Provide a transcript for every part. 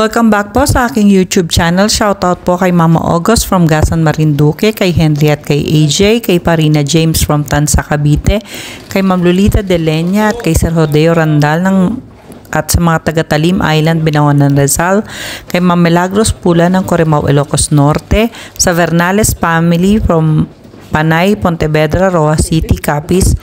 Welcome back po sa aking YouTube channel. Shoutout po kay Mama August from Gasan Marinduque, kay Henry at kay AJ, kay Parina James from Tansa Cavite, kay Ma'am Lolita De Leña at kay Sir Jodeo Randal at sa mga taga-Talim Island, Binawanan Rizal, kay Ma'am Milagros Pula ng Corimao, Ilocos Norte, sa Vernales family from Panay, Pontevedra, Roa City, Capiz,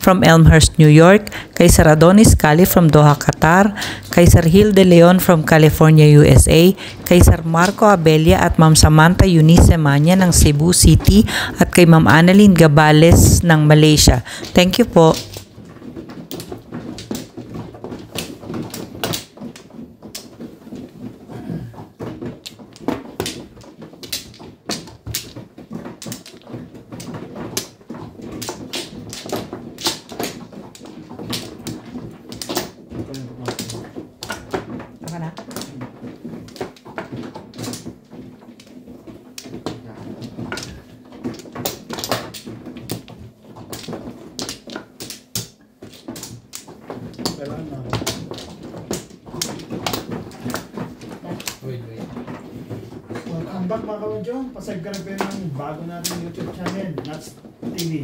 from Elmhurst, New York, kay Sir Adonis Cali from Doha, Qatar, kay Sir Gil De Leon from California, USA, kay Sir Marco Abella at Ma'am Samantha Eunice Manya ng Cebu City at kay Ma'am Annalyn Gabales ng Malaysia. Thank you po. Welcome back mga kawadyo. Pasagkarap kayo ng bago natin YouTube channel, Nuts TV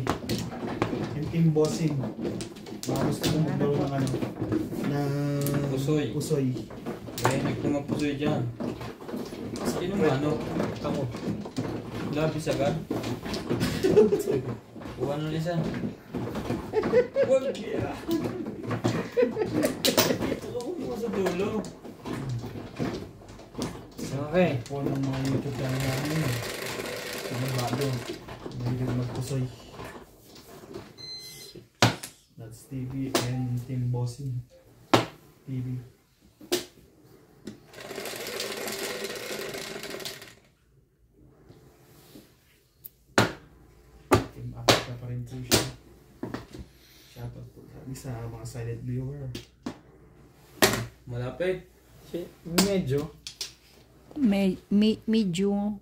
and Team Bossing. Baka gusto mong maglaro ng ano, ng pusoy. May nagpumapusoy dyan. Sino mo ano? Kamu. Labis agad. Kuha na lisa. Huwag kira. Ito ako mo sa dulo. Okay. Po ng mga YouTube channel namin. Mga bago. Mahilig magpusoy. Nuts TV and Team Bossing TV. Team Africa pa rin po siya. Shoutout po sa mga silent viewer. Malapit. Medyo. Medyo.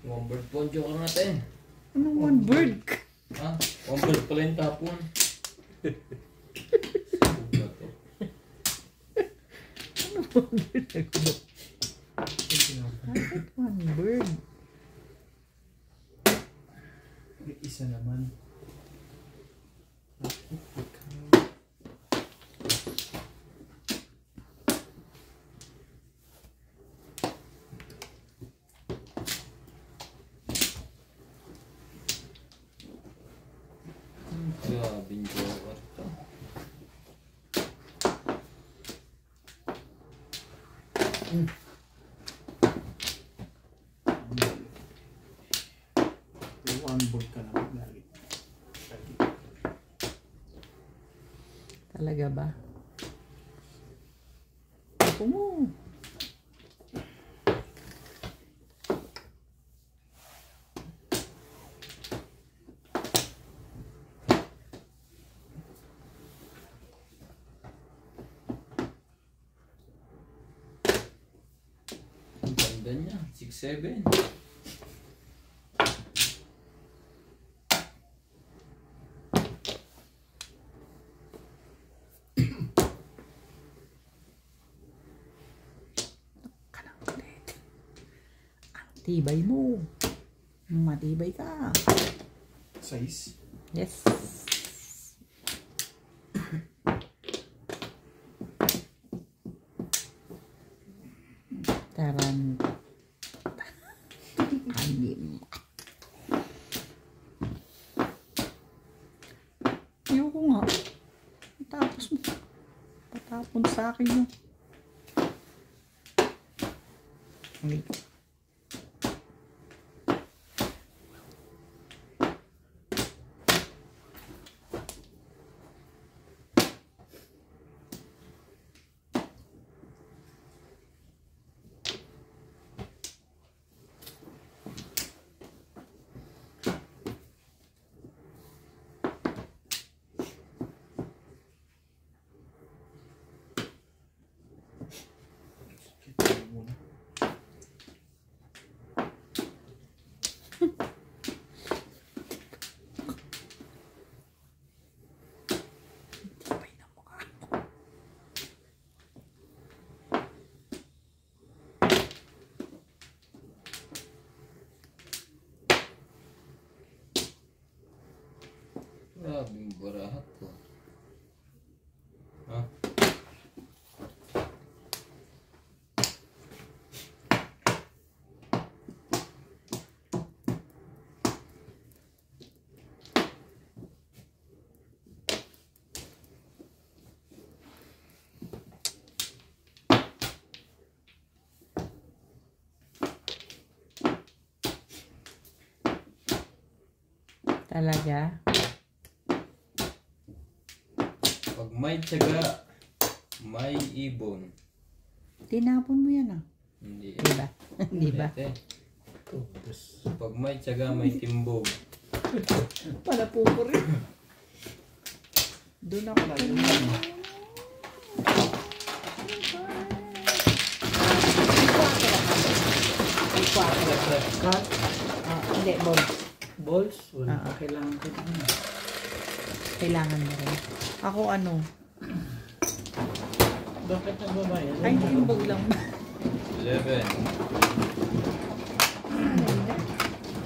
One bird po ang joke natin. Anong one bird? Ha? One bird pala yung tapon. Bakit one bird? Isa naman. Grabing joker to. One board ka na lagi. Talaga ba? Ako mo. Ang ganda niya. 6-7. Tibay mo. Matibay ka. Size. Yes. Taran. Anim. Ayoko nga. Tapos mo. Patapon sa akin yun. Talaga? Pag may tiyaga, may ibon. Tinapon mo yan ah. Hindi. Diba? Diba? Pag may tiyaga, may timbog. Pala pupuri. Doon ako Cut. Hindi, balls. Balls? Wala Ah. pa kailangan ko. Kailangan mo rin. Ako ano? Bakit nagbabayad? Ay, timbog lang. 11.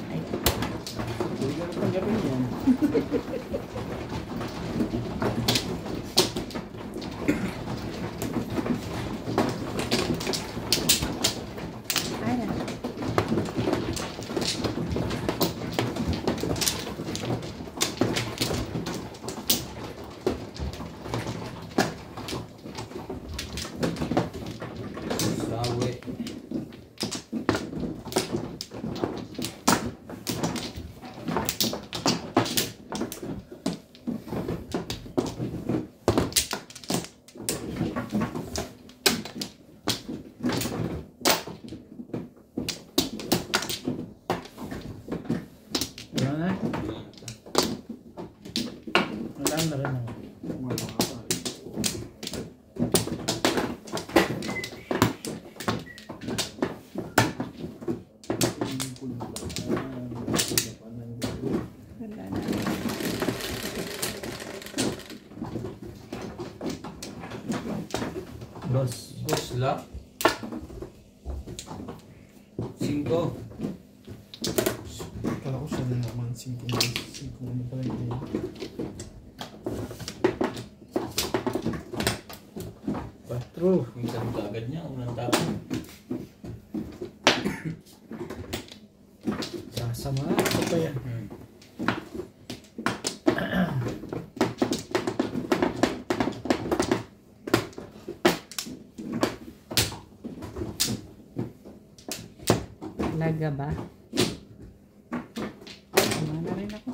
Ay, Hindi ka natanggapin yan. ay na. Sawi. Wala na? Wala na rin ako. Wala na. Boss. Busla. 5. Kala ko siya na naman. 5 ano pala yun. Patro. Minsan kagad niya, unang tapon. Sasama. Ito pa yan. Talaga ba? Tama na rin ako.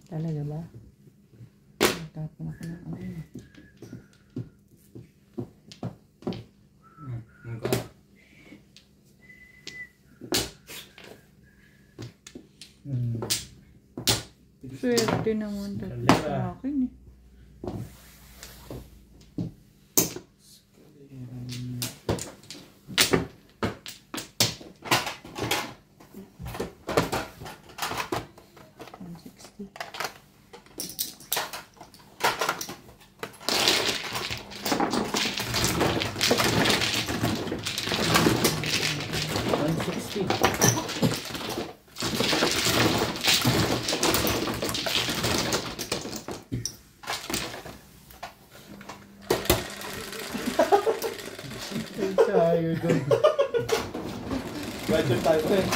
Talaga ba? Tapon ako ng ano. Mukha. Swerte naman dito sa akin eh. Tired. Budget tayo pa rin.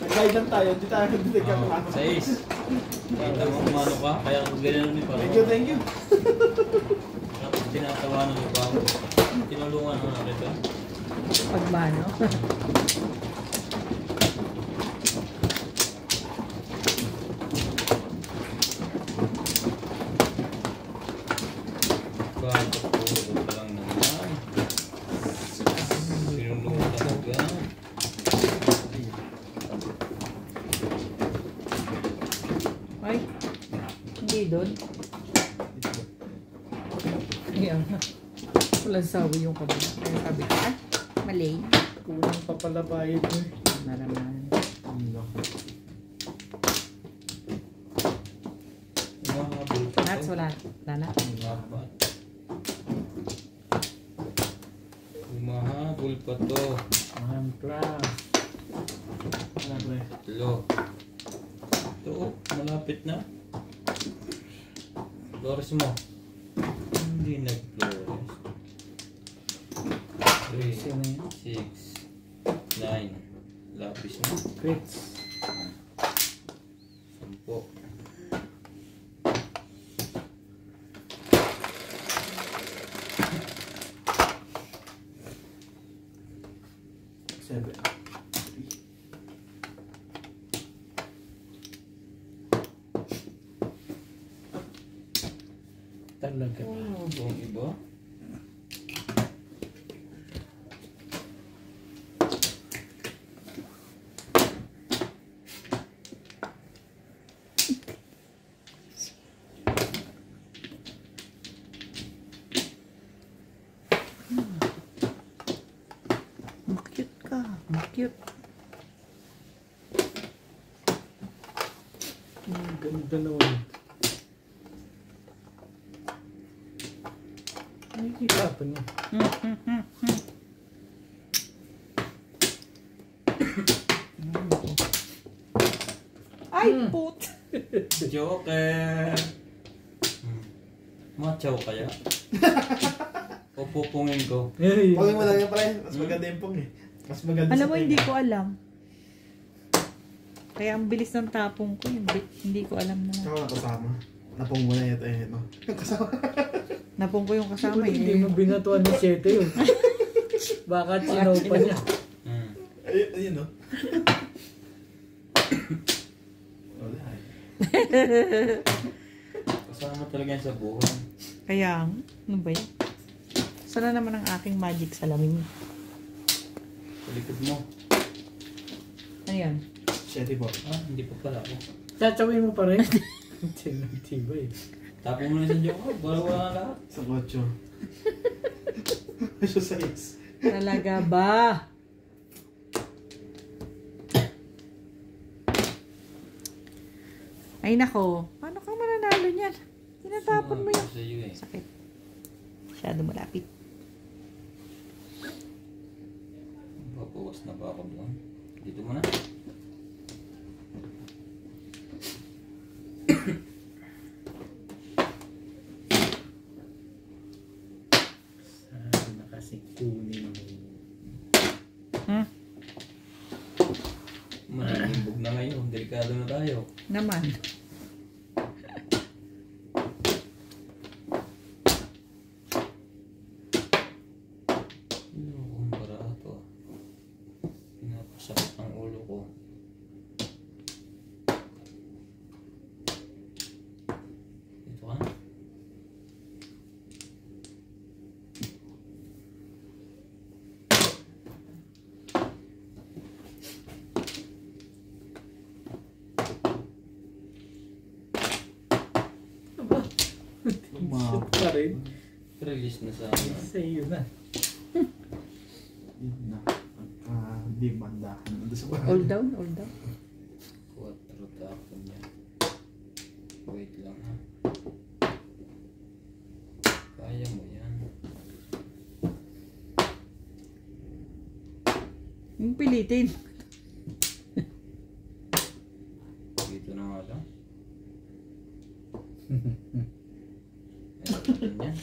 Nag-guide lang tayo. Hindi tayo nagdagdag ka pa. 6. Kita mo kung ano ka, kaya ganyan ni Thank you, thank you. Tapos tinatawanan mo pa ako. Tinulungan mo na kita. Pagmano. Bakit puro ka lang naman? Tinulungan talaga. Ay, hindi doon. Ayan. Walang sawi yung kabila. Kaya sabi ko, mali. Kulang pa pala bayad mo eh. Na naman. Umahabol pa Nuts, to. wala na. Umahabol. Umahabol pa to. Mantra. Wala ba eh. Tatlo. Ito, oh, malapit na. Flores mo. Hindi nag-flores. 3, 6, 9. Lapis mo. Crits. 10. Seven. Talaga ba? Oh, buong iba. Cute ka. Cute. Ang ganda naman. Ay, kita pa niya. Ay, put! Joker! Machaw kaya? O pupungin ko? Pagin mo lang yan pala. Mas maganda yung pong eh. Mas maganda Alam sa mo, tenga. hindi ko alam. Kaya ang bilis ng tapong ko. Hindi ko alam na. Ikaw na kasama. Napong mo na ito eh. No? Kasama. Napong ko yung kasama. Hindi mo binatuan ni Sete yun. Baka sinaw pa niya. Ayun no? Wala eh. Kasama talaga yan sa buhay. Kaya, ano ba yan? Sana naman ang aking magic salamin. Sa likod mo. Ano yan? Shetty po. Hindi pa pala ako. Tatawin mo pa rin. Tiba eh. Tapos mo na sa Joker. Wala na lahat. Sa kotso. Sa size. Talaga ba? Ay nako, paano ka mananalo niyan? Tinatapon mo yun. Sa iyo eh. Sakit. Masyado malapit. Papawas na ba ako doon? Dito mo na. Sana kasi kunin mo. Manilimbog na ngayon. Delikado na tayo. Naman. Kung barato. Pinapasakit ang ulo ko. Dito ka. Umabot. Pa rin. Release na sa ano. Sa iyo na. Yun na. Di mandahan. Ando sa bahay. All down, all down. 4 tapon niya. Wait lang ha. Kaya mo yan. Yung pilitin. Dito na nga lang. Ayan yan.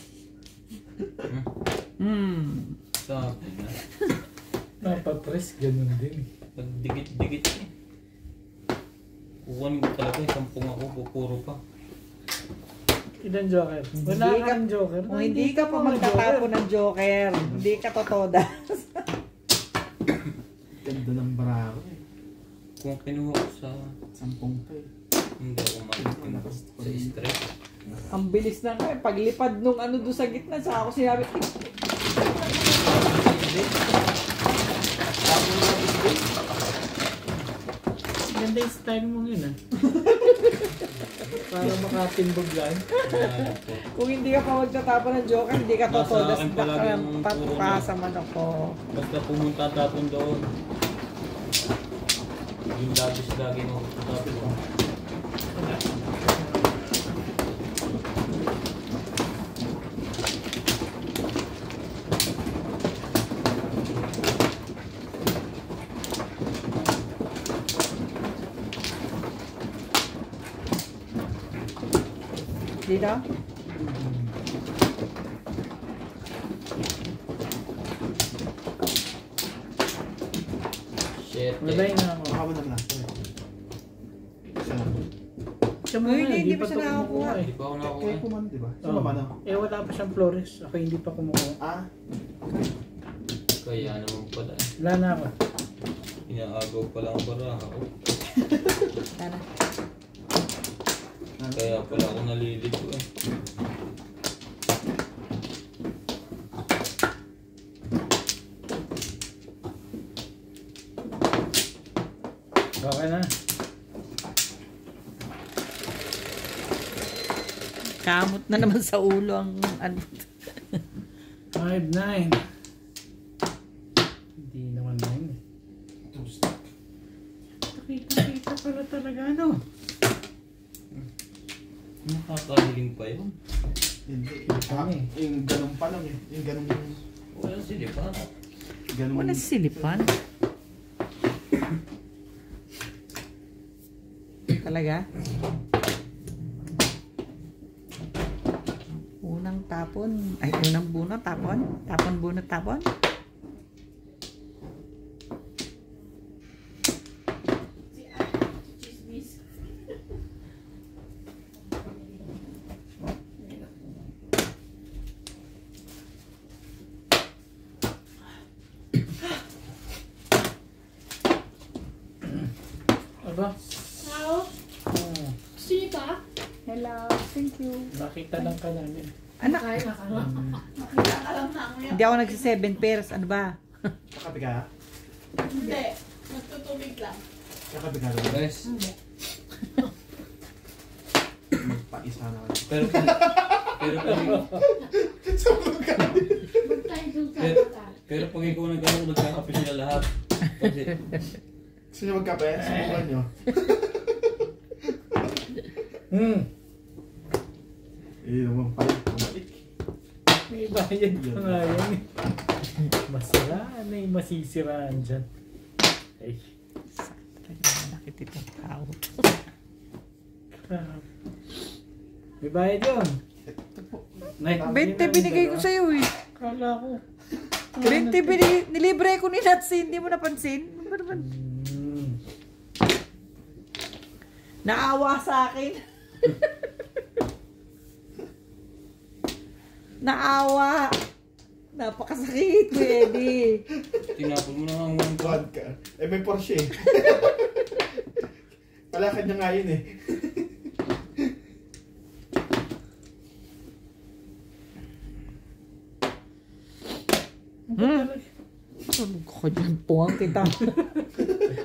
Sabi na. Napapress, ganun din. Nagdikit-dikit eh. Kukunin ko talaga. 10 ako. Pupuro pa. Ilan joker? Wala Hindi kang joker. Kung hindi ka pa magtatapon ng joker, hindi ka totoda. Ganda ng barako eh. Kung kinuha ko sa... 10 pa eh. Hindi ako mag-kinuha sa stress. Ang bilis na nga. Paglipad nung ano doon sa gitna, saka ako sinabi, Ganda yung style mo yun ah. Para makatimbog lang. kung hindi ka pa magtatapon ng joker, hindi ka Nasa totoda. akin palagi yung puro na. Patupasa man ako. Basta pumunta tapon doon. Yung labis lagi mo tapon ko. Dito? Shit. Labay na ako. Baka mo na lang. Isa lang. Siya muna, Hindi pa siya ito nakakuha. kumukuha eh. Hindi pa ako nakakuha. Kaya kuman, di ba? Sa Oo. baba na. Eh wala pa siyang flores. Ako hindi pa kumukuha. Ah, Kaya naman pala eh. Wala na ako. Inaagaw pa lang para ako. Tara. Kaya pala ako nalilito eh. Okay na. Kamot na naman sa ulo ang ano. 5-9. Hindi naman 9 eh. Kita pala talaga ano. Nakakahiling pa yun. hindi. Ano eh? Yung ganun pa lang eh. Yung ganun. Wala sila pa. Ganun. Wala silipan. Talaga? Unang tapon. Ay, unang bunot, tapon. Tapon, bunot, tapon. Aba? How? Oh, Gusto niyo pa? Hello, thank you. nakita lang ka namin. Anak, Kaya na ka. Makita ka lang namin. hindi ako nagsi-7 pairs. Ano ba? Kakapi ka? Hindi. Magtutubig lang. Kakapi ka rin. Guys. Paisa na. Pero pag Sabog ka. Magtayo dun sa Pero- mata. pero pag ikaw nag-ano, nagkakape sila lahat. Kasi Gusto niyo magkape? Subukan niyo. Eh, naman pala. Bumalik. May bayad pa nga yan eh. Masiraan na yung masisiraan dyan. Ay, Nakit itong tao. crap. May bayad yun. 20 binigay ko sa'yo eh. Kala ko. 20 nilibre ko ni Natsi. Hindi mo napansin? Ano ba naman? Naawa sa akin. Naawa. Napakasakit, Eddie. tinapon mo na ang one cup. Vodka. Eh, may Porsche eh. Palakad niya nga yun eh. Ano ko dyan puwang kita?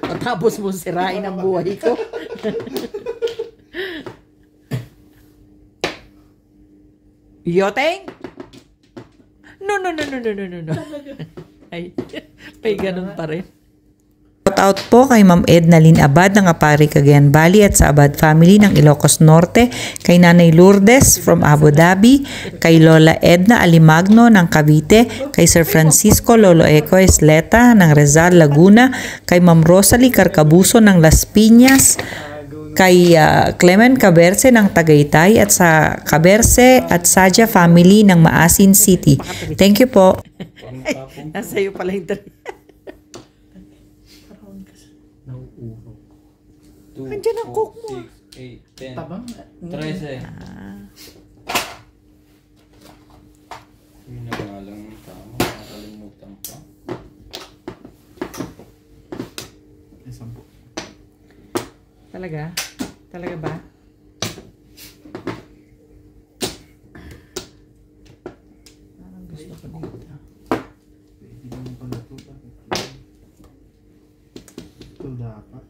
Matapos mo sirain ang buhay ko. Yoteng? No. Ay, may ganun pa rin. Shout out po kay Ma'am Edna Lynn Abad ng Apari, Cagayan Valley at sa Abad family ng Ilocos Norte, kay Nanay Lourdes from Abu Dhabi, kay Lola Edna Alimagno ng Cavite, kay Sir Francisco Lolo Eco Esleta ng Rizal, Laguna, kay Ma'am Rosalie Carcabuso ng Las Piñas, kay Clement Caberce ng Tagaytay at sa Caberce at Saja family ng Maasin City. Thank you po. Nasa iyo pala yung Nauuro. 2, Andiyan ang coke mo. 6, 8, 10. Tabang. 13. 10. Talaga? Talaga ba? Parang gusto ko dito. Pwede naman pala ito. Ito dapat.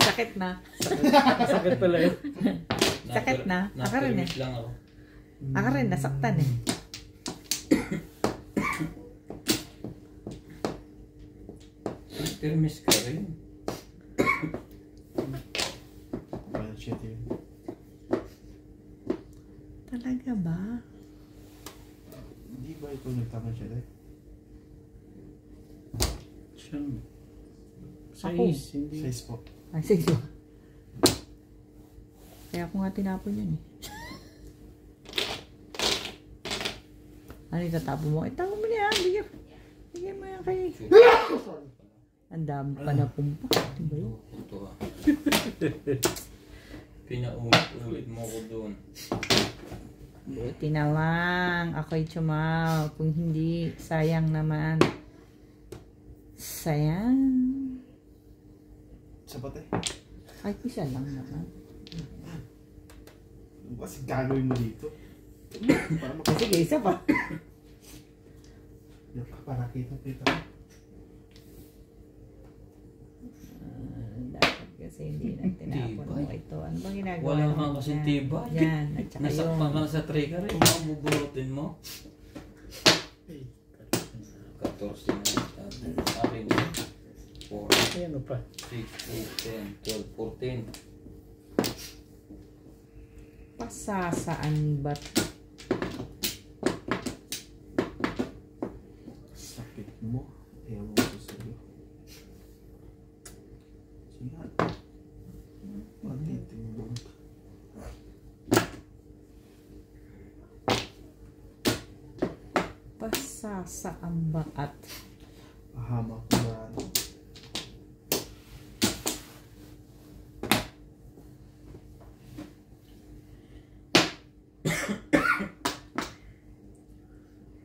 Sakit na. Sakit pala yun. Sakit na. Aka rin eh. Napirmis lang ako. Aka rin, nasaktan eh. Pirmis ka rin. Well, shit yun. Talaga ba? Hindi ba ito nagtama siya eh? Siyang. Ako. Size, hindi. Size po. Ay, sige. Kaya ako nga tinapon yun eh. Ano itatapon mo? Itapon mo niya. Bigyan mo yan kay... Ang dami pa na pumpa. Diba yun? Ito ah. Pinaulit-ulit mo ko doon. Buti na lang. Ako'y tsumaw. Kung hindi, sayang naman. Sayang. Sapat eh. Ay, isa lang naman. Ano ba kasi gagawin mo dito? Para Sige, isa pa. para kita. Dapat kasi hindi na tinapon mo Tibay. ito. Ano bang ginagawa? Wala mo kang kasing dyan? tibay. Yan. At saka Nasakpan ka yung... na sa trigger. Yung mga bubunutin mo. 14 na. Akin. 4, Ayan o pa. 6, 8, 10, 12, 14. Pasasaan ba't? Sakit mo. Ewan ko sa'yo. Sige. Matitimbang. Pasasaan ba at? Pahamak na ano.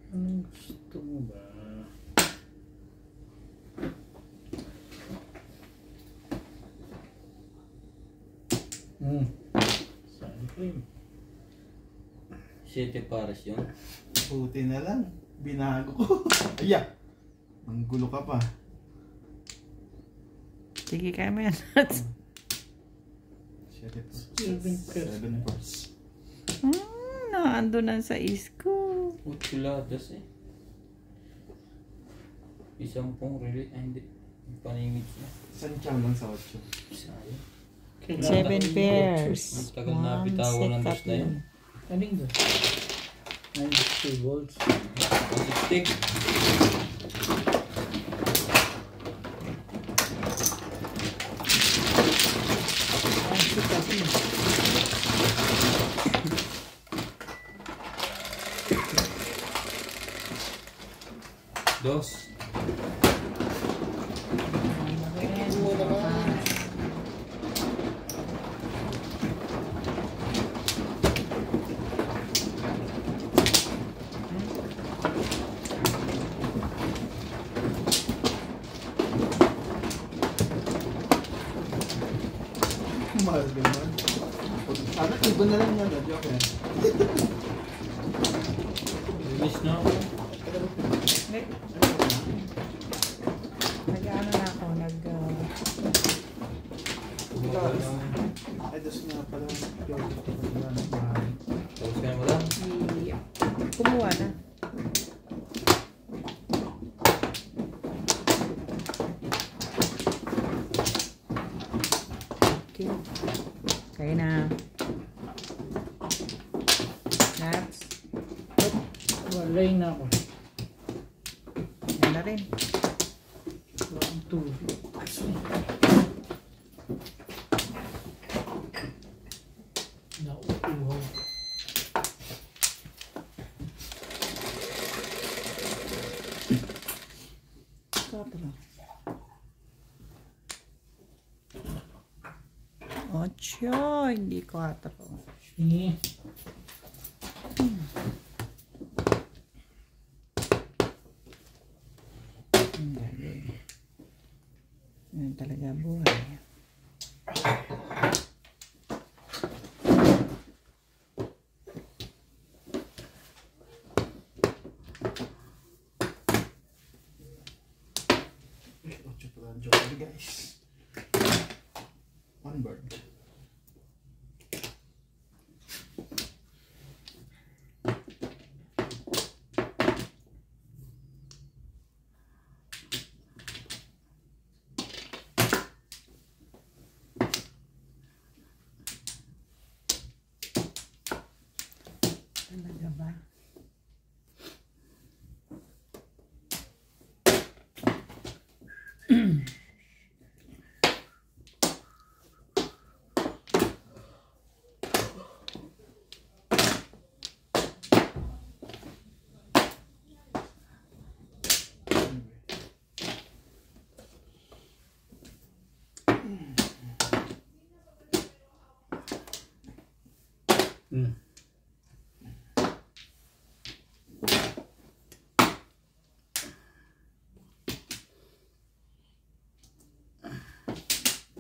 Anong gusto mo ba? Sun cream. 7 pares yun. Buti na lang. Binago ko. Aya! Ang gulo ka pa. Sige, kaya mo yan. Shit it. 7 parts. Naando na sa isko. Utsuladas eh. Isang pong relate. Ay hindi. Paningit na. Isang chow lang sa 8. Sayang. 7 pairs. Ang tagal na bitawan ng dos na yun. Aling ba? 92 volts. Stick. Dos. Mahal din man. Sana iba na lang yan. Joke eh. Release na ako. Nag-ano na ako, Ay, dos nga pala. Tapos ka na mo lang. kumuha na. Okay. Kaya na. Next. Walay na ako. Yan na rin. 1, 2. Nauuhaw. Cuatro. 8, hindi 4. Eh. Ang galing. Yan talaga buhay. Joker, guys. One bird. Talaga ba? Hmm.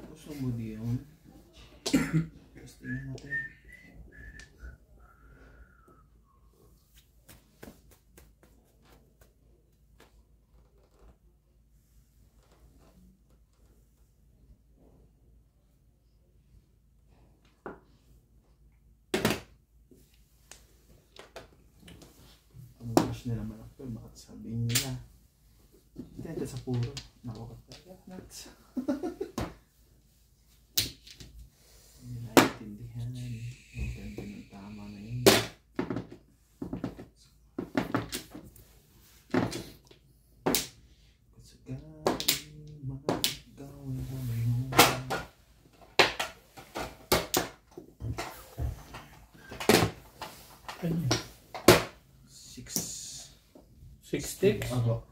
Gusto mo di yun? Tapos tingnan natin. Ang brush nila malaki pero bakit sabihin nila? Dito sa puro. Nakakot talaga. Nuts. Hindi naiintindihan. Ang ganda ng tama na yun. Kasagay, magawin namin mo. Ano? 6 sticks? Ako.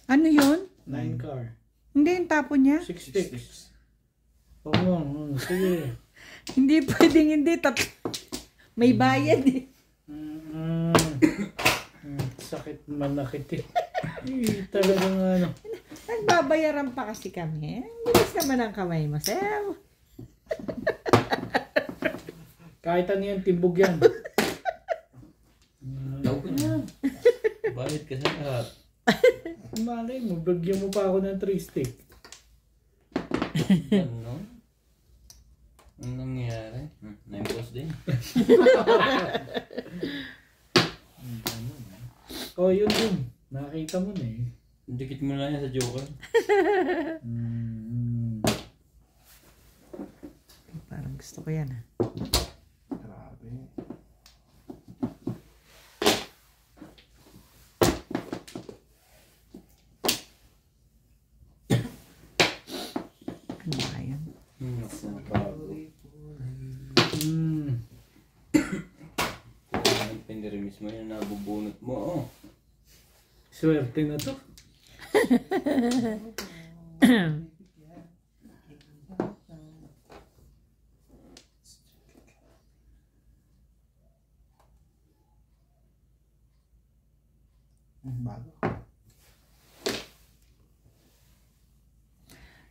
Ano yun? 9 car. Hindi yung tapo niya? 6 sticks. Oo, sige. Hindi pwedeng hindi. May bayad eh. Sakit manakit eh. Talagang ano. Nagbabayaran pa kasi kami. Ang bilis naman ang kamay mo, sir. Kahit ano yan, tibog yan. Tawag ko na. Bayad ka sa lahat. Malay mo, bagyan mo pa ako ng 3 stick. Ano? Anong nangyayari? Na-impose din. Oh, yun dun. Nakita mo na eh. Dikit mo lang yan sa Joker. Parang gusto ko yan ah. Grabe. Ano ba yun? Pinirimis mo yun, nabubunot mo. Oh. Swerte na to. Bago.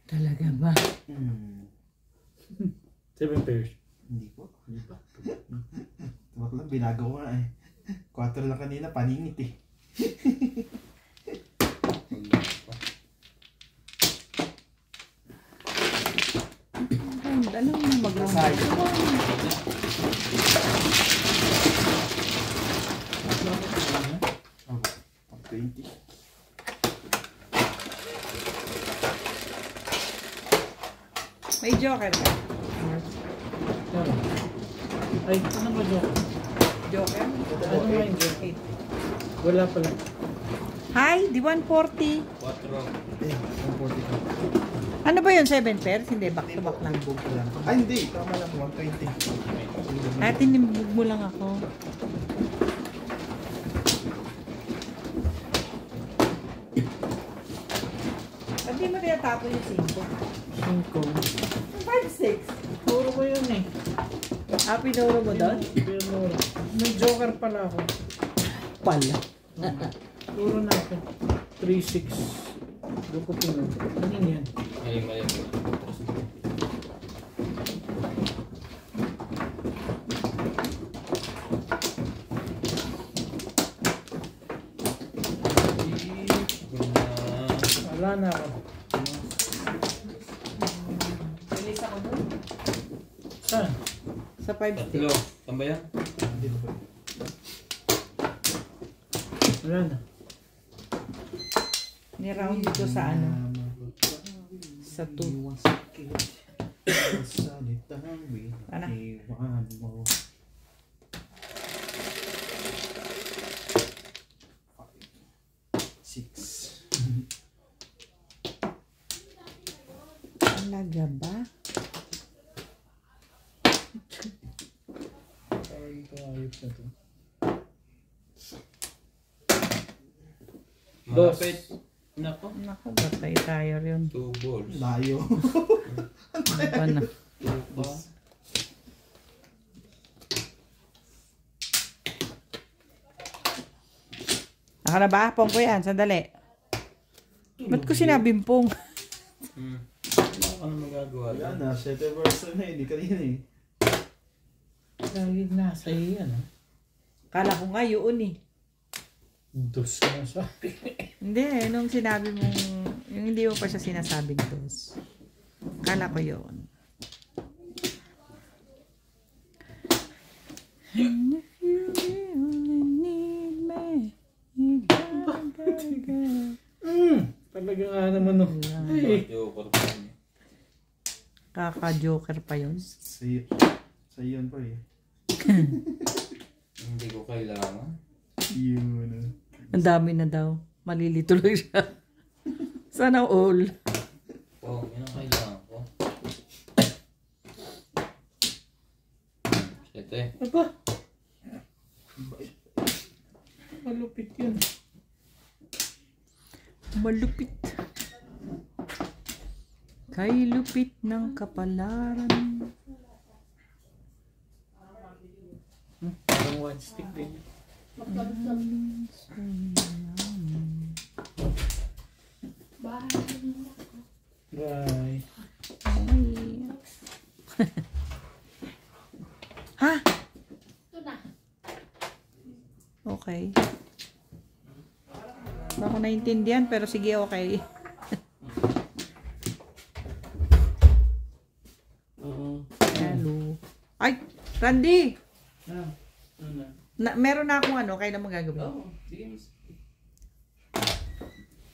Talaga ba? 7 pairs. Hindi po. Hindi pa. Tawag lang, binago ko na eh. 4 lang kanina, paningit eh. Alam mo mag-round. Oh, 20. May joker ka? Ano? Ay, ano ba joke? Joker? Ano nga yung joke? Wala pala. Hi, di 140. 4. Eh, 140 ka. Ano ba yun? 7 pairs? Hindi, back to back lang. Bug lang. Ay, hindi. Tama lang, 120. At tinimog mo lang ako. At di mo tinatapo yung 5. 5. 5-6. Turo ko yun eh. Pinuro mo doon? Pero may joker pala ako. Pala. Turo natin. 3-6. Doon ko pinuro. Ano yan? Mali. Wala na ako. Bilis ako doon. Saan? Sa 5 Tatlo. Saan ba yan? Wala na. Ni-round ko sa ano? Sa 2. Ano? Talaga ba? Ito ayos na to. Malapit. Nako. Naku, batay tayo yun. 2 balls. Layo. Ano pa na? Ba? Naka na ba? Pong ko yan. Sandali. Ba't ko sinabing pong? Wala ka na magagawa. Wala na, 7 verse na hindi kanina eh. Lagi nasa iyo yan. Kala ko nga yun eh. Dos ka na sabi. Hindi, nung sinabi mong, yung hindi mo pa siya sinasabing dos. Kala ko yun. And if you really need me, you gotta. Talaga nga naman no. Ay. Joker pa yun. Kaka-joker pa yun. Sa yun pa eh. Hindi ko kailangan. Yun. Ang dami na daw. Malilito lang siya. Sana all. Oh, yun ang kailangan ko. Sete. Aba. Malupit yun. Malupit. Kay lupit ng kapalaran. Parang one stick din. Bye. Ha? Ito na. Okay. Ba ako naintindihan pero sige okay. Hello. Ay, Randy! Meron na akong ano, kailan mo gagawin? Oh, sige.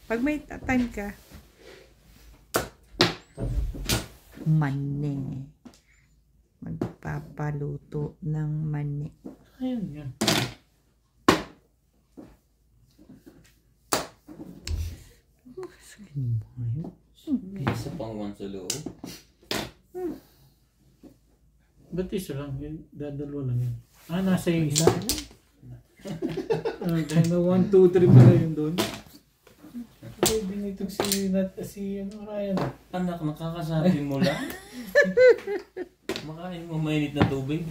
Pag may time ka. Mani. Magpapaluto ng mani. Ayun yan. Isa pang 1 sa loob. Ba't isa lang? Dadalawa lang yun. Nasa yung isa. Dahil na 1, 2, 3 pala yun doon. Okay, binitog si Ryan. Anak, nakakasabi mo lang. Makain mo mainit na tubig.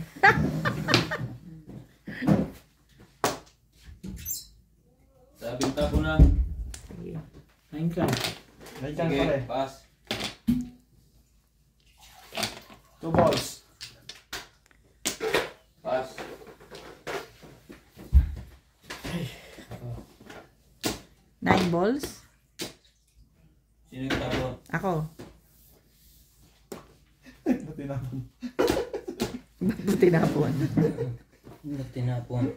Sabing tapo na. Sige. Kain ka. Nandiyan Sige, pala eh. pass. 2 balls. Pass. Nine balls? Sino yung tapo? Ako. Buti naman. Ba't tinapon? Ba't tinapon?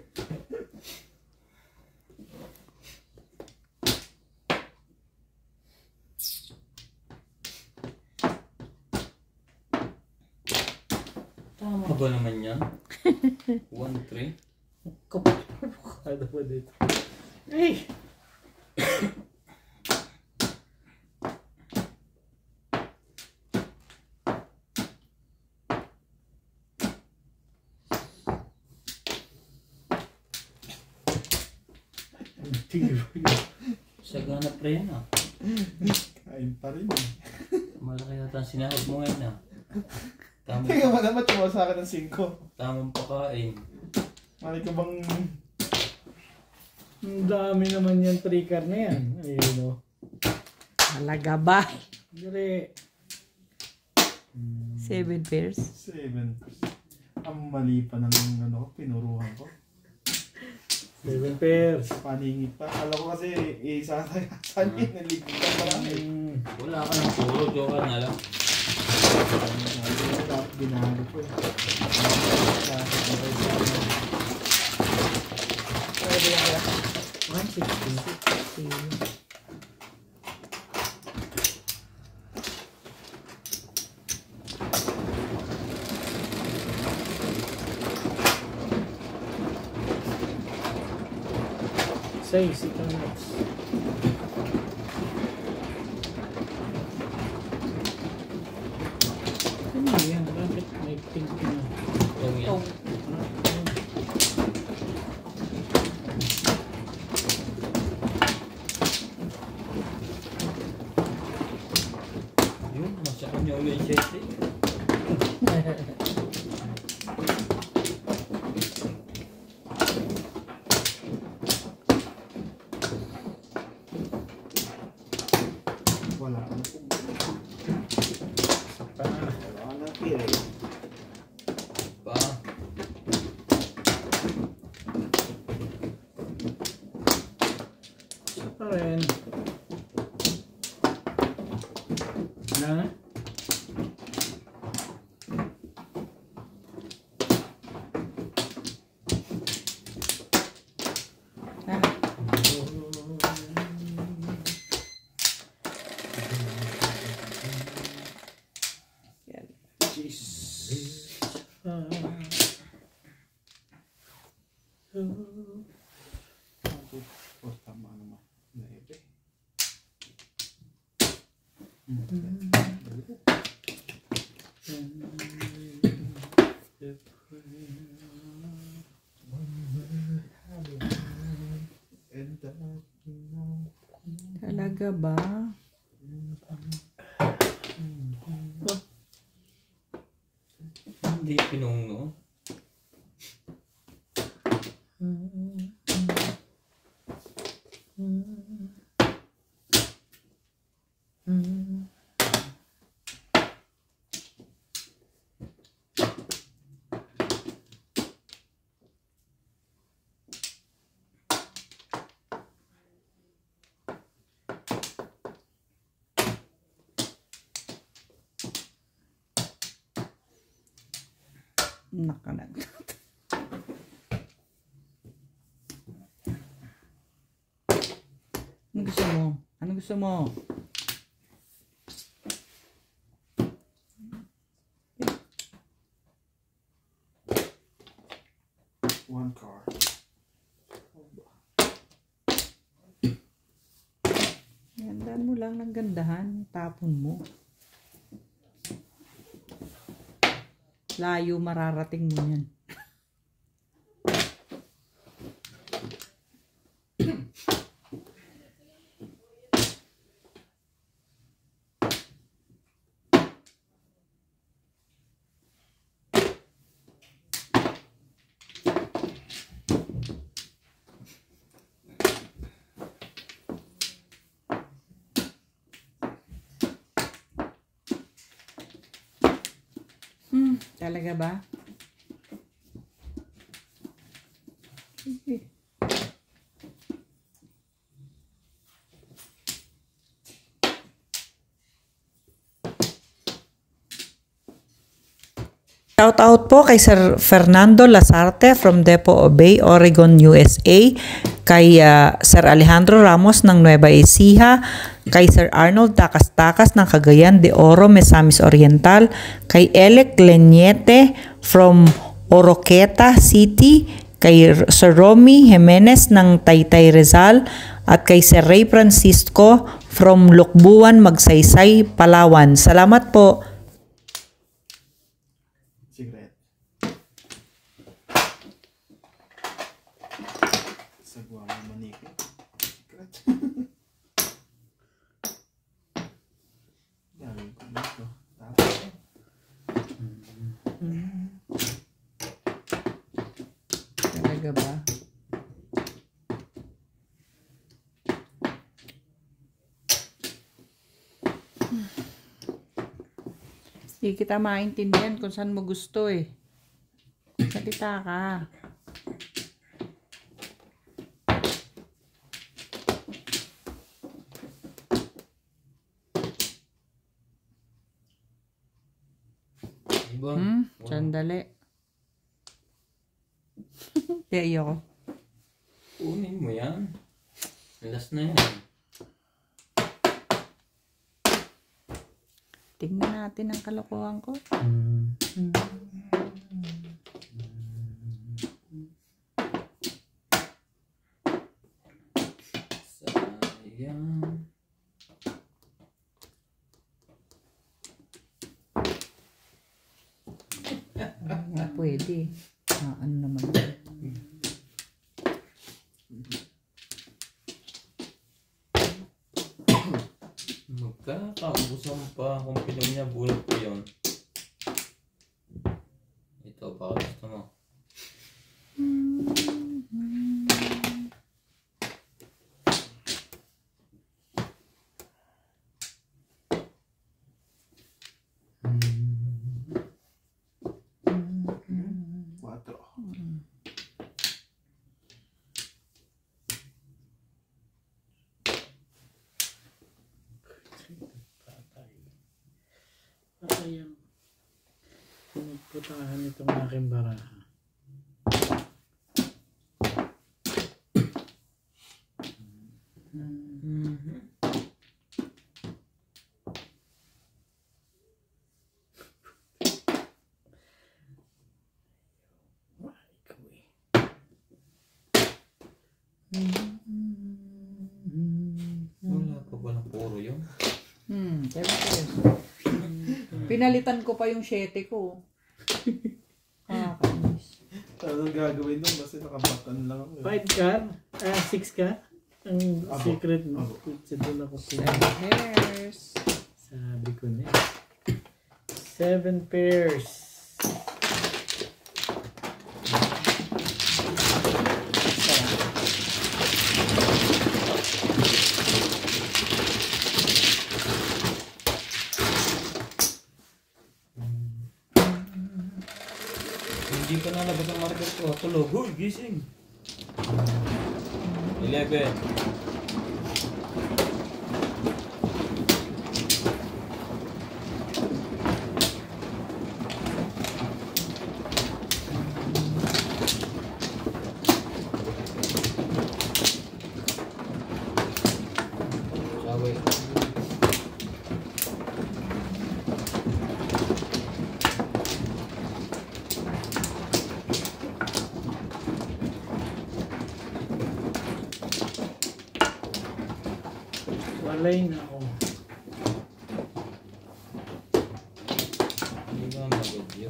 Tama ba naman yan? 1-3? Kapag pa dito. Hey! Sagana pre yan ah. Kain pa rin. Malaki yata ang sinahod mo ngayon ah. Tingnan mo naman, tumawa sa akin ng 5. Tamang pakain. Mali ka bang... Ang dami naman yan, trigger na yan. Ayun o. Talaga ba? Dire. 7 pairs. 7. Ang mali pa ng ano, pinuruhan ko. 7 pairs. Paningit pa. Alam ko kasi isa sa yun, naligid ka pa lang eh. Wala ka ng puro. Joke ka na lang. Dapat binago ko eh. Pwede yan kaya. 160. Seis, ikaw next. Ano yan? Bakit may pink na? Yung yan. Yun, masyakan niya ulit siya. Wala ka na po. Wala ka na pira eh. Pa. Isa pa rin. Na? Oh, tama naman. Naebe. Talaga ba? Hindi pinungno. Nakanag. Ano gusto mo? Ano gusto mo? One car. Gandaan mo lang ng gandahan. Tapon mo. Layo mararating mo yan. Talaga ba? Sige. Shout out po kay Sir Fernando Lasarte from Depot Bay, Oregon, USA, kay Sir Alejandro Ramos ng Nueva Ecija, kay Sir Arnold Takas-Takas ng Cagayan de Oro, Misamis Oriental, kay Elec Leñete from Oroqueta City, kay Sir Romy Jimenez ng Taytay Rizal, at kay Sir Ray Francisco from Lukbuan, Magsaysay, Palawan. Salamat po. Cigarette. Sagwa mo maniki. Cigarette. Dami ko dito. Tapos Talaga ba? Hindi kita maintindihan kung saan mo gusto eh. Salita ka. Sandali. Kaya ayoko. Kunin mo yan. Last na yan. Tingnan natin ang kalokohan ko. Sayang. Pwede. Ano naman. Magkakaubusan pa kung pinom niya bulot ko yun. Ito, baka gusto mo. Ayan. Pinagputahan itong aking baraha. Wala pa ba ng puro yun? Pinalitan ko pa yung 7 ko. Kakainis. Ano gagawin doon? Basta nakabatan lang. 5 car? 6 car? Ang secret mo. Sa doon ako 7 hairs. Sabi ko na. 7 pairs. Hindi pa nalabas ang market ko. Tulog. Huy, gising. 11. Sabi. Walay na ako. Hindi ba mag-video?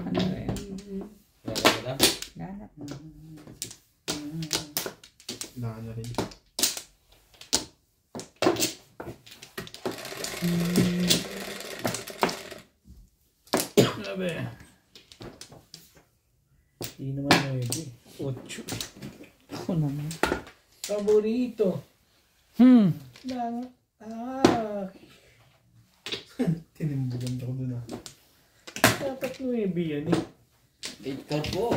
Ano yan? Wala ka lang? Ganap na. Naka na rin. Sabi. Hindi naman pwede. 8. Ako naman. Paborito. Lang. Tinimbugan ako doon Dapat 9 yan eh. 8 card po.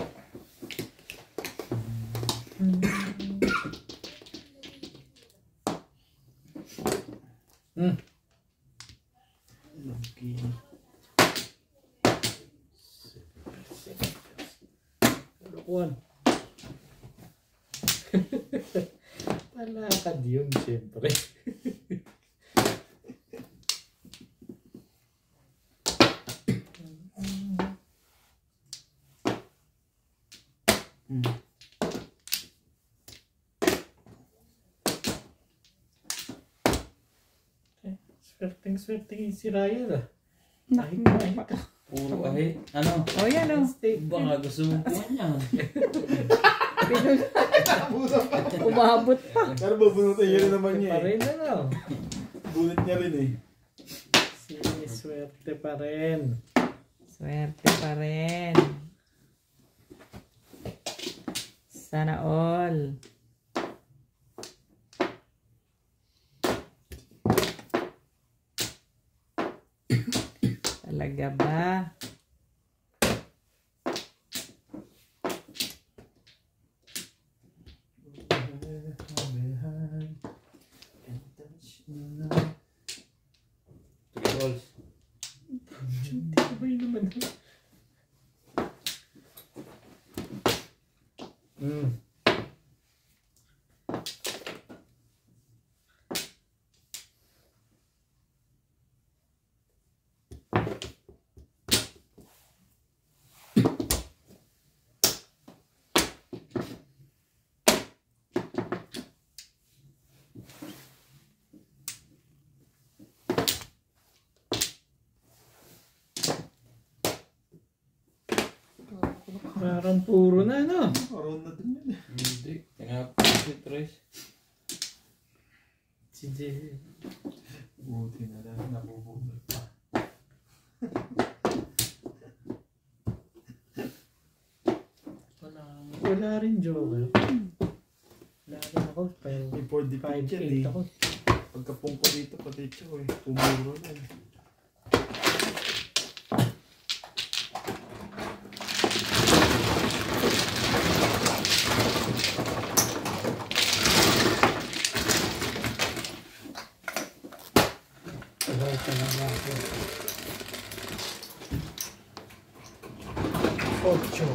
Okay. One. Palakad yun, siyempre. Swerteng si Ryan ah. Puro kahit ano. O yan o. Baka gusto mo po niyan. Umabot pa. Pero bubunutin niya rin naman niya Pareho eh. na lang. Bunot niya rin eh. Swerte pa rin. Swerte pa rin. Sana all. Talaga ba? Balls. Sabay naman. Parang puro na, no? Around na din yun. Hindi. Tinapos si Tres. Sige. Buti na lang, nabubulol pa. Wala rin joker. Wala rin ako. Before the 5-8 picture eh. ako. Pagkapong ko dito pati ito eh. Pumuro na eh. Ocho.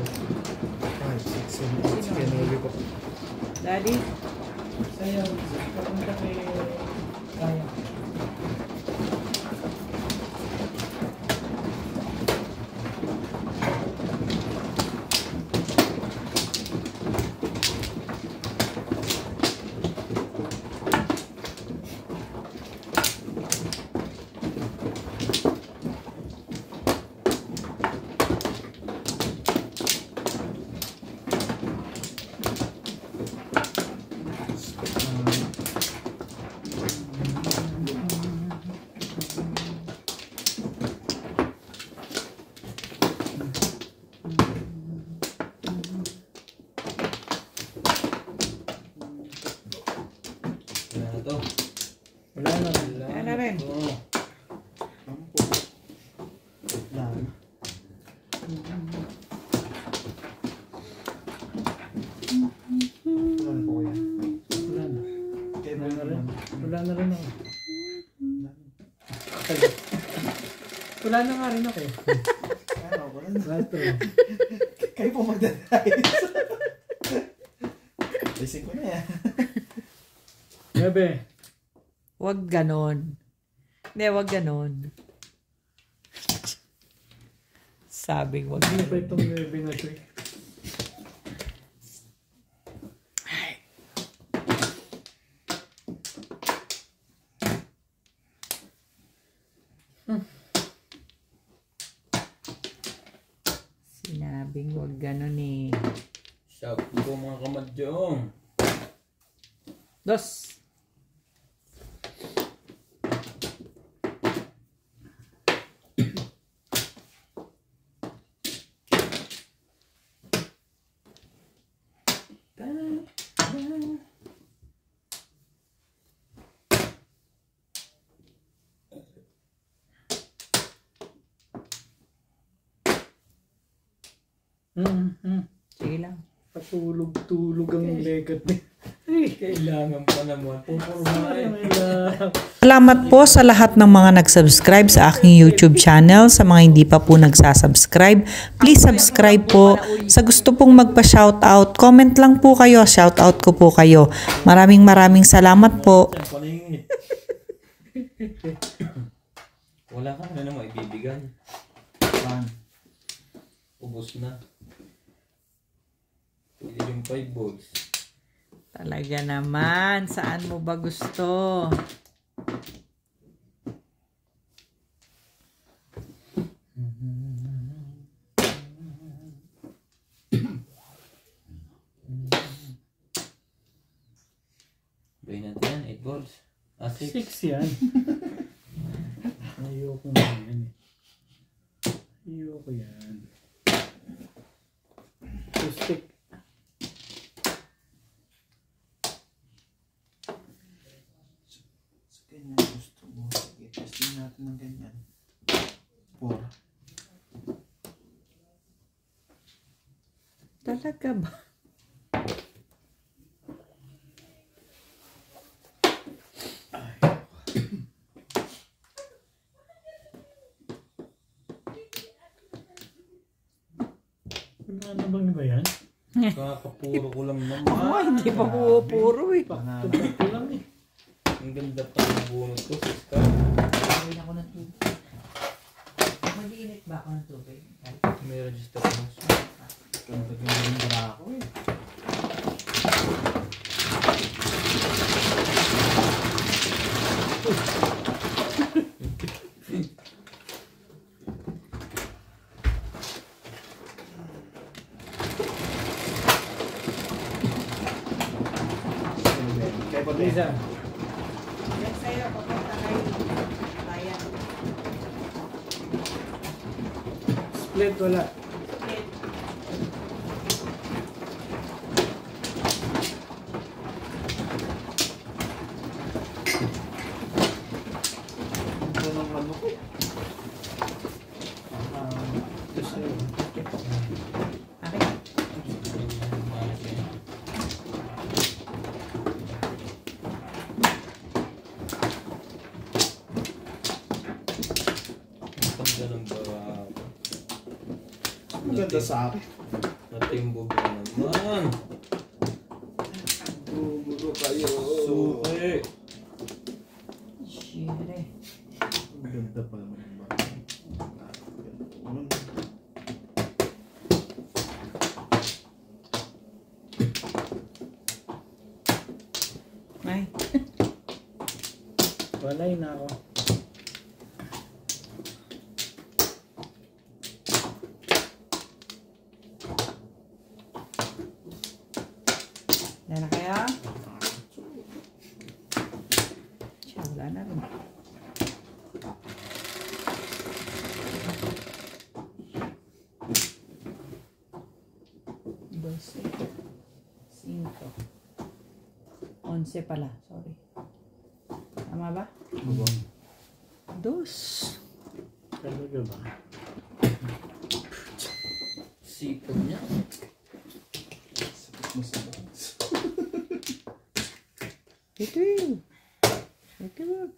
5, 6, 7, 8. Sige, nalagay ko. Daddy? Sa'yo, papunta kay Kaya. Wala na to. Wala na. Wala na rin. Oo. Ampo. Lang. Wala po yan. Wala na. Kaya Wala na rin. naman. Wala na rin ako. Wala na nga rin ako. Ano, wala na. Ratro. Kayo po magdadayos. Isip ko na yan. Bebe. Wag ganon. Hindi, wag ganon. Sabing wag Hindi pa ganon. itong bebe na ito eh. Sinabing wag ganon eh. Shout po mga kamadyong. Dos. Sige lang. Patulog-tulog ang legat eh. Kailangan pa naman. Pupurmahin. Salamat po sa lahat ng mga nag-subscribe sa aking YouTube channel. Sa mga hindi pa po nagsasubscribe, please subscribe po. Sa gusto pong magpa-shoutout, comment lang po kayo. Shoutout ko po kayo. Maraming salamat po. Paningin. Wala ka na naman ibibigay. Saan? Ubus na. Pwede yung 5 balls. Talaga naman. Saan mo ba gusto? Gawin natin yan, 8 balls. 6. 6 yan. Ayoko nga yan eh. Ayoko yan. Stick. So, ganyan gusto mo. Sige, testing natin ng ganyan. 4. Talaga ba? Ano na bang iba yan? Kakapuro ko lang naman. Hindi pa puro eh. Tugtog ko lang eh. Ang ganda pa ng bunot ko, siska. Gawin ako ng tubig. Mag-iinit ba ako ng tubig? May register mo. Ganda yung bara ako eh. Kaya pa Lisa. Yan sa'yo, papunta kay Ryan. Split wala. ito ng ano ko. Ito sa'yo. Akin. Ang ganda ng bara. Maganda sa akin. Natimbog na naman. Bumuro kayo. Suki. Siyempre. Maganda pa naman yung bara. Ay. Walay na ako. Yan na kaya? Siya, wala na rin. Dose. 5. 11 pala, sorry. Tama ba? Dos. Talaga ba? Sipag niya. Sakit mo sa bones. Ito yun. Ito yun.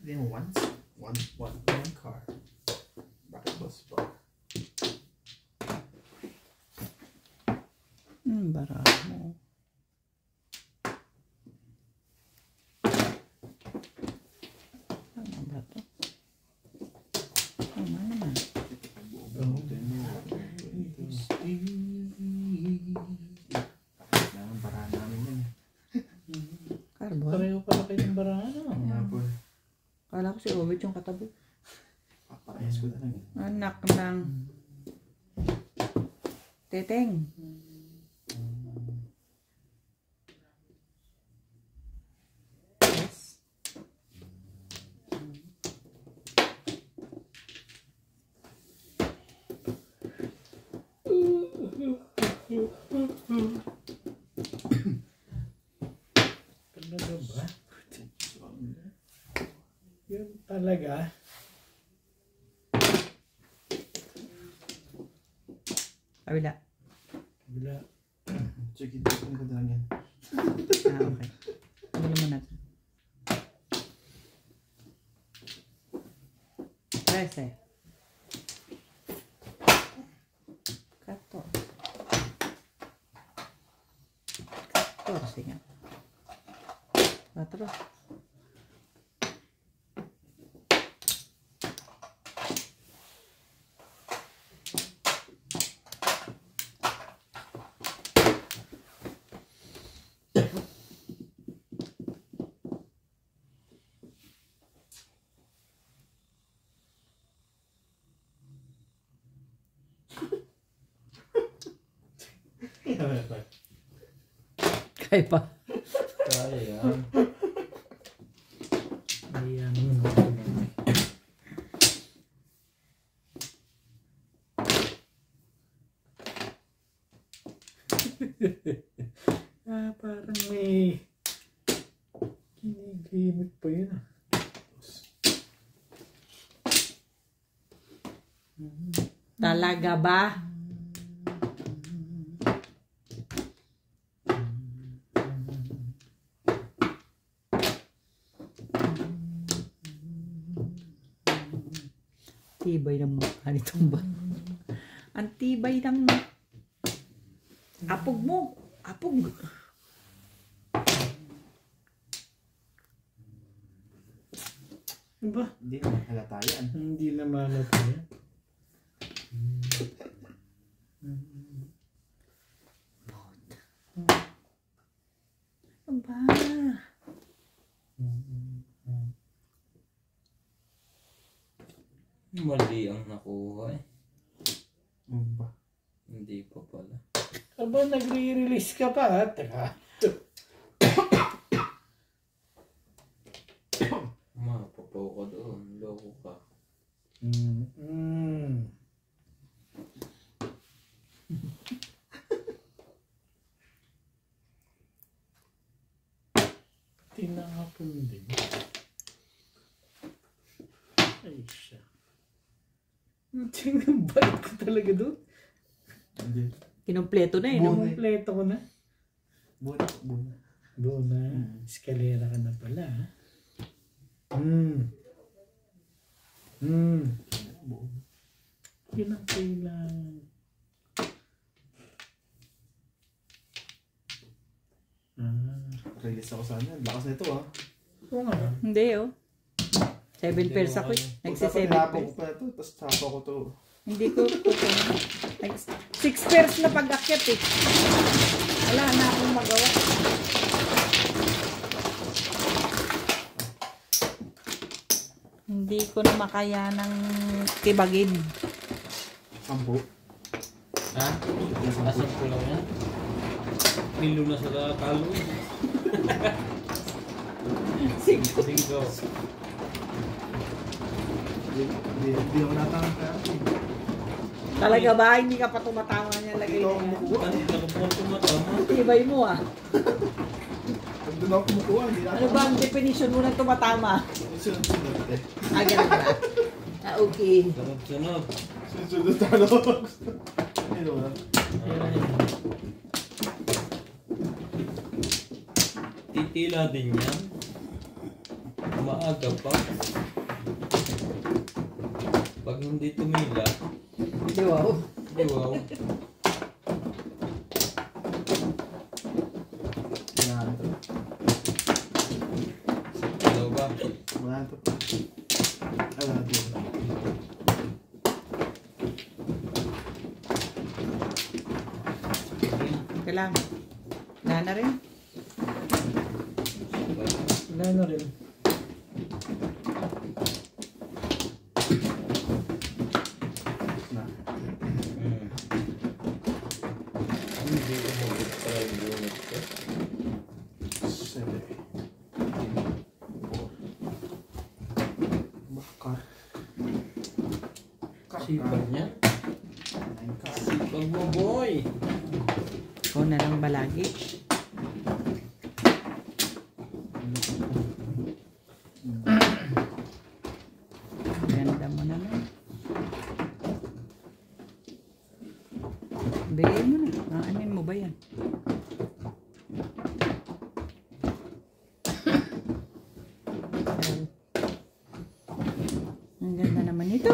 Then one car. Bakit bus pa? Bara mo. Tama ba ito? Tama naman. Kailangan bara namin yan. Carbon. Pareho pala kayo ng baraan. Nga po. Kala ko si Owit yung katabi. Paparehas ko na lang. Anak ng Teteng. Yes. Talaga ba? Yun talaga. Kabila. Bila. Sige, tignan ko na lang yan. Okay. Kabila mo natin. 13. 14 nga. 4. Kaya pa. Kaya yan. tahimik pa yun ah. Talaga ba? Tibay ng mukha nitong ba? Ang tibay ng apog mo. Apog. Ano ba? Hindi na halata yan. Hindi na malata yan. Ano ba? Mali ang nakuha eh. Ano ba? Hindi pa pala. Aba, nagre-release ka pa ha? Teka. Mapapaw ka doon. Loko ka. Tinapon din. Ay siya. Tingnan, bait ko talaga doon. Hindi. Kinumpleto na eh. No? Kompleto ko na. Buna. Doon na. Eskalera ka na pala ha? Yun ang kailangan. Release ako sana. Lakas na ito ah. Oo nga. Hindi oh. 7 pairs ako eh. Nagsi-7 Pagkapag pairs. ko pa ito, tapos sapa ko to. Hindi ko kukunin. 6 pairs na pag-akyat eh. Wala na akong magawa. Hindi ko na makaya ng kibagin. 10. Ha? Asan ko lang yan? Nilo na sa talo eh. Singko. Hindi ako natangin kaya. Talaga ba? Hindi ka pa tumatama niya lagay Dito ako niya. kumukuha. Ano po tumatama? Tibay mo ah. Doon ako kumukuha. Hindi Ano ba ang definition mo ng tumatama? Sunod-sunod eh. Ah, ganun ba? Ah, okay. Sunod-sunod. Sunod talo. Ano ba? Titila din yan. Maaga pa. Pag hindi tumila, Di wow. di wow. Yan. Hello ba? Wala ito pa. Wala ito. Kailangan. Wala na rin. Wala na rin. Na. Hindi ko mag-try unit ko. 7. 4. Bakar. Sipag niya. 9 car. Sipag mo boy. Ikaw na lang balagi. Ganda mo naman. Bigay mo na. Aanin mo ba yan? Ang ganda naman ito.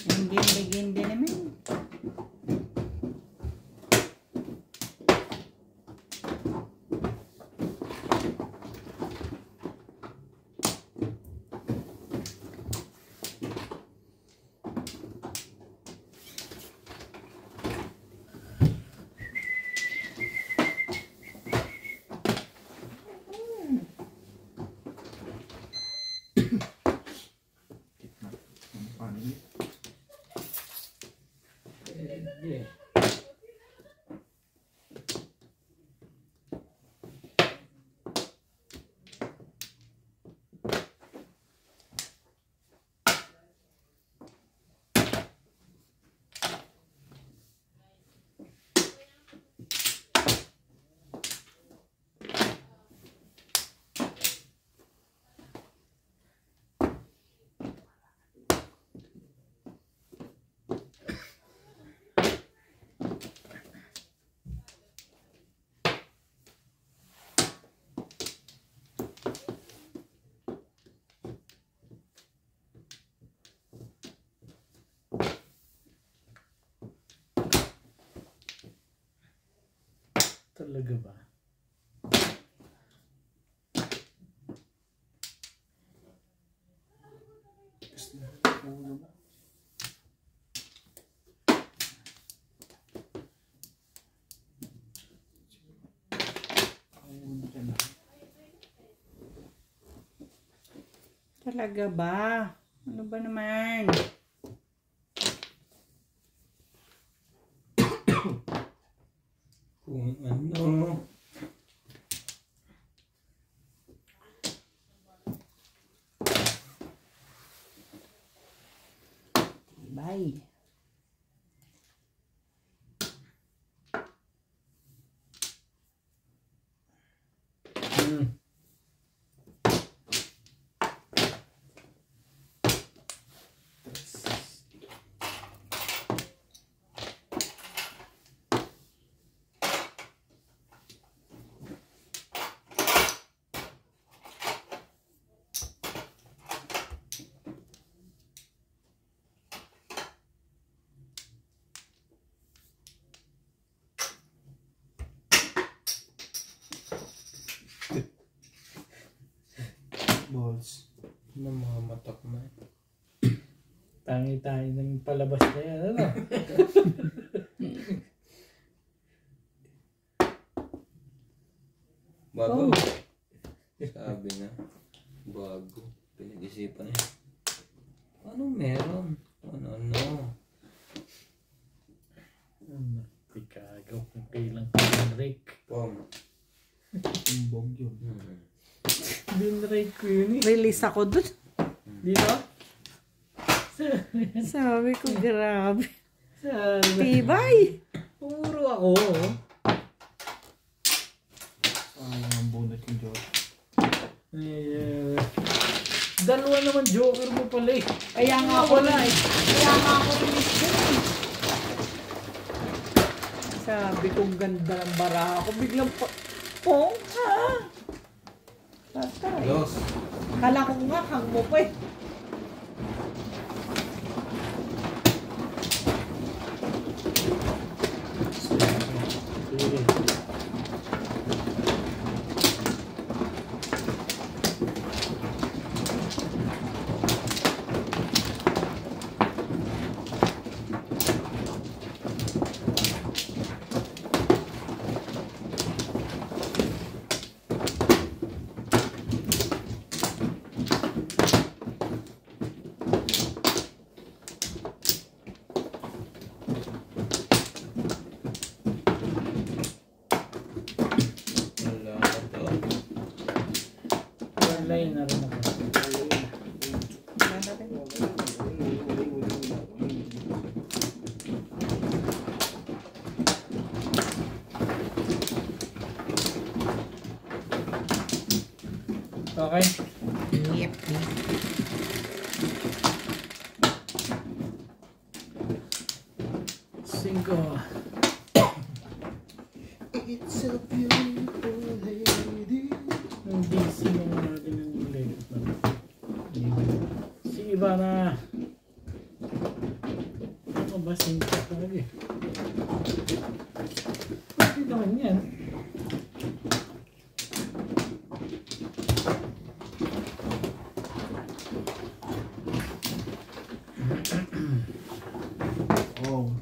Hindi naman. Paano yun? Yeah. Talaga ba? Talaga ba? Ano ba naman? Kung ano. Bye. Balls. Namamatak na. Tangi-tangi ng palabas na yan, ano? Bago. Sabi na. Bago. Pinag-isipan niya. Anong meron? Ano? Pikagaw kung kailang pinrake. Pom. Tumbog yun. Pinrake ko yun eh. Release ako dun. Dito? Sabi ko, grabe. Sabi. Tibay! Pumuro ako. Sayang ang bunot yung joke. Dalawa naman joker mo pala eh. Kaya nga ako na eh. Kaya nga ako release dun eh. Sabi ko, ganda ng baraha ko. Biglang pong ha? Patay. Dos. Kala ko nga, hang mo pa eh. Sige. Wala ka to. Online na rin ako. Okay. Yep. Cinco. It's a beautiful lady. Ang DC naman natin ng electric na. Si Ivana. Ano ba? Cinco talaga eh. Bakit naman yan? Oh.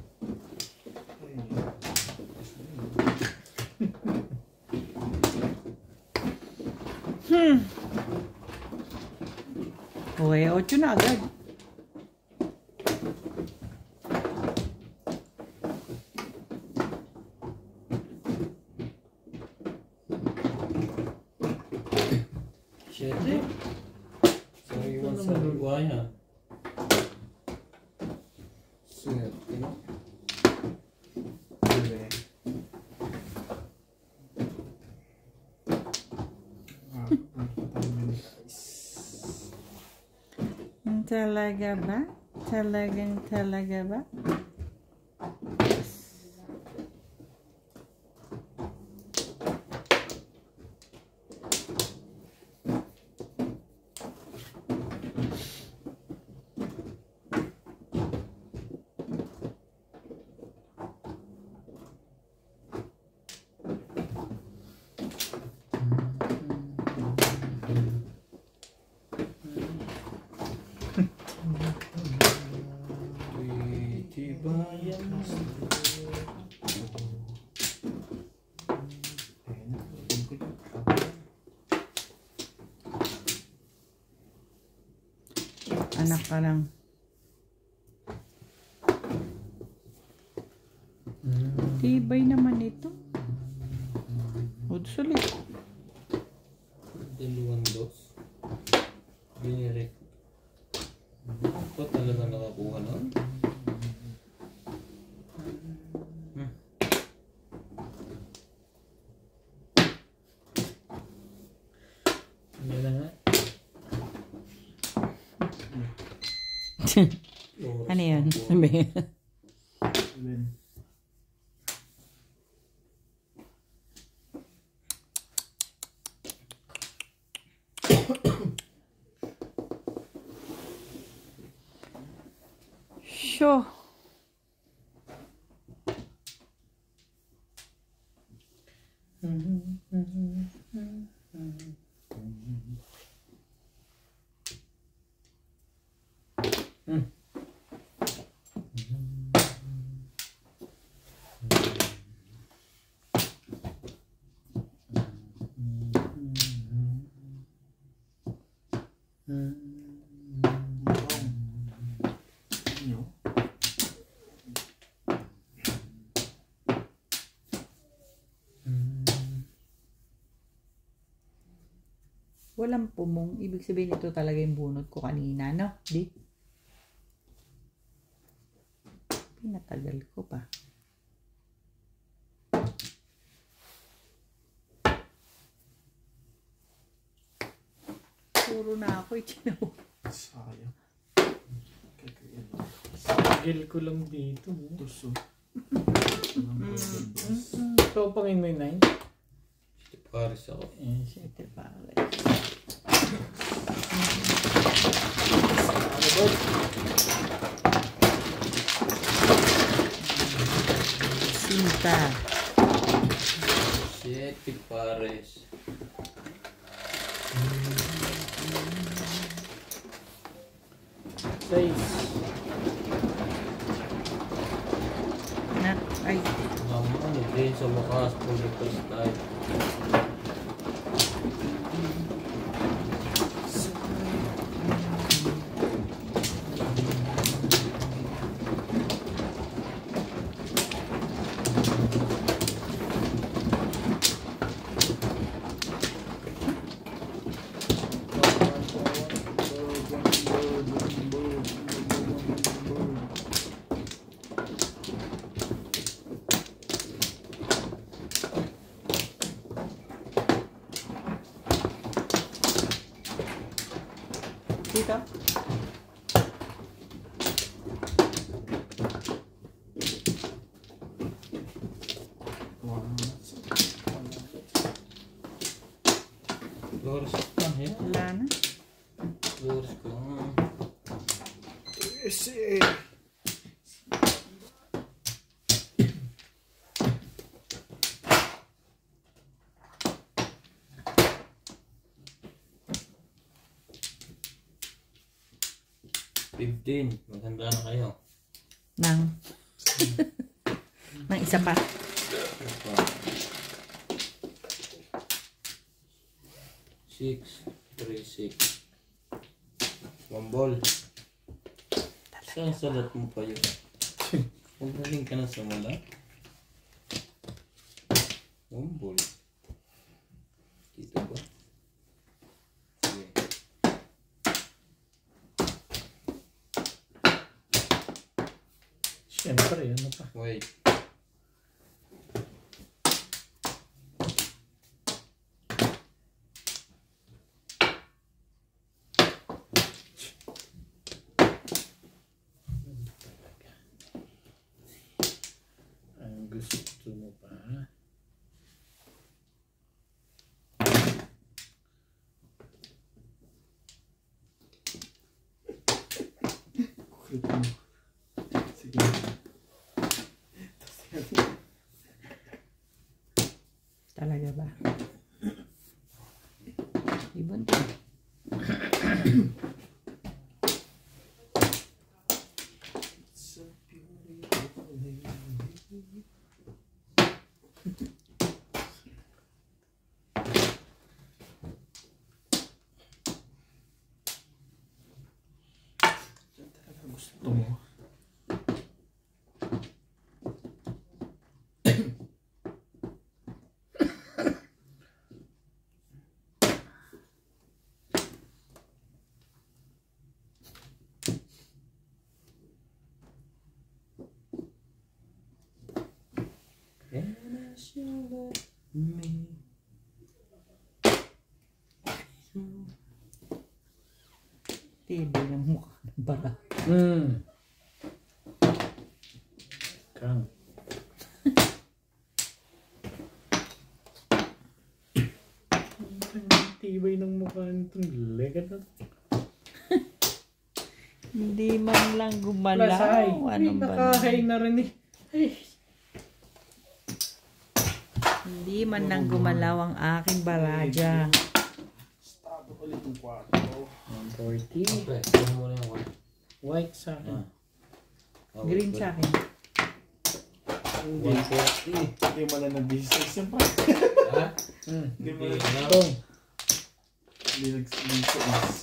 Okay, 8 na agad. Siyete. Sariwan sa liwaya. Swerte no? Bebe. Talaga ba? Talaga ba? Tibayan mo. Anak ka lang. Tibay naman ito. Udsulit. Dalawang dos. Binirek. Ito talaga nakakuha na. Yan na nga. Ano yun? Sabi. Sure. Walang pumong. Ibig sabihin ito talaga yung bunot ko kanina, no? Di? Pinatagal ko pa. Puro na ako itinaw. Sayang. Sagil ko lang dito. Tuso. So, pangin mo yung 9? Paris ako. Eh, siyete pare. Sinta. 7 pares. Na, ay, Naman, din sa wakas, pulutas tayo. dito. Lurus ka, eh. Wala na. Lurus ka. Ese. Maganda na kayo. Nang. Nang isa pa. 6, 3, 6. One ball. Saan salat mo pa yun? Magaling ka na sa mala. One ball. Dito ba? Sige. Siyempre, ano pa? Wait. Ang gusto mo pa? Sige. Talaga ba? Ibon to. Gusto mo? Tibay ng mukha ng bara. Kang. Tibay ng mukha nitong legat na. Hindi man lang gumalaw. Lasay. Anong ba? Nakahay na rin eh. Ay. Hindi man lang gumalaw ang aking baradya. Stop ulit yung kwarto. 140. Okay, kuha mo na yung one. White sa akin. Green sa akin. Hindi. 140. Hindi mo na nag-business yung pa. Ha? Hindi mo Hindi na na. Itong. nag-business.